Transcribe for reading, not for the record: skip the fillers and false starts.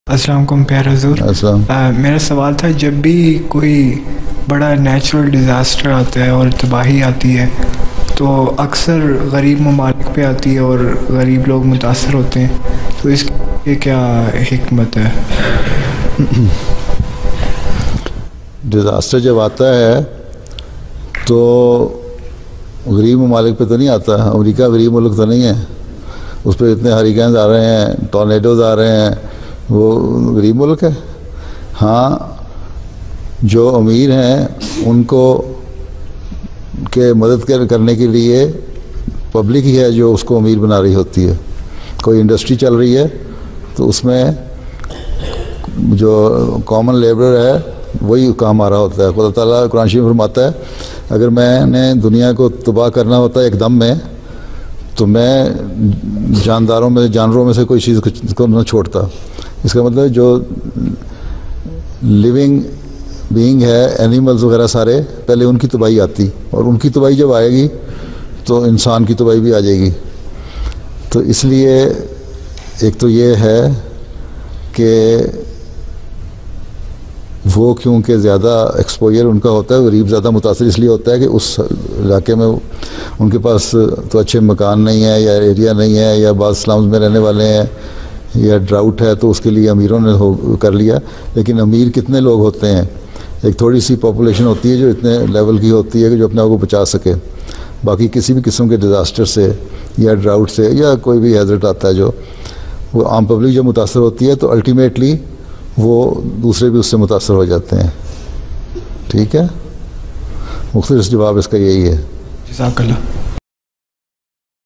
السلام علیکم پیارا حضور. میرا سوال تھا، جب بھی کوئی بڑا نیچرل ڈیزاسٹر آتا ہے اور تباہی آتی ہے تو اکثر غریب ممالک پہ آتی ہے اور غریب لوگ متاثر ہوتے ہیں، تو اس کی کیا حکمت ہے؟ ڈیزاسٹر جب آتا ہے تو غریب ممالک پہ تو نہیں آتا. امریکہ غریب ملک تو نہیں ہے، اس پہ اتنے ہریکینز آ رہے ہیں، ٹورنیڈوز آ رہے ہیں، وہ غریب ملک ہے. ہاں، جو امیر ہیں ان کو کہ مدد کرنے کے لیے پبلک ہی ہے جو اس کو امیر بنا رہی ہوتی ہے. کوئی انڈسٹری چل رہی ہے تو اس میں جو کامن لیبرر ہے وہی کام آ رہا ہوتا ہے. خدا تعالیٰ قرآن شریف فرماتا ہے اگر میں نے دنیا کو تباہ کرنا ہوتا ہے ایک دم میں تو میں جانوروں میں سے کوئی چیز کو نہ چھوڑتا. اس کا مطلب جو لیونگ بینگ ہے، اینیملز وغیرہ سارے، پہلے ان کی تباہی آتی، اور ان کی تباہی جب آئے گی تو انسان کی تباہی بھی آ جائے گی. تو اس لیے ایک تو یہ ہے کہ وہ کیونکہ زیادہ ایکسپوجر ان کا ہوتا ہے، غریب زیادہ متاثر اس لیے ہوتا ہے کہ اس علاقے میں ان کے پاس تو اچھے مکان نہیں ہے، یا ایریا نہیں ہے، یا بعض سلمز میں رہنے والے ہیں، یا ڈراؤٹ ہے، تو اس کے لیے امیروں نے کر لیا. لیکن امیر کتنے لوگ ہوتے ہیں؟ ایک تھوڑی سی پاپولیشن ہوتی ہے جو اتنے لیول کی ہوتی ہے کہ جو اپنے آپ کو بچا سکے. باقی کسی بھی قسم کے ڈیزاسٹر سے یا ڈراؤٹ سے یا کوئی بھی ہیزرٹ آتا ہے جو وہ عام پبلک جو متاثر ہوتی ہے تو الٹیمیٹلی وہ دوسرے بھی اس سے متاثر ہو جاتے ہیں. ٹھیک ہے، مختصر جواب اس کا یہی ہے. جزاک اللہ.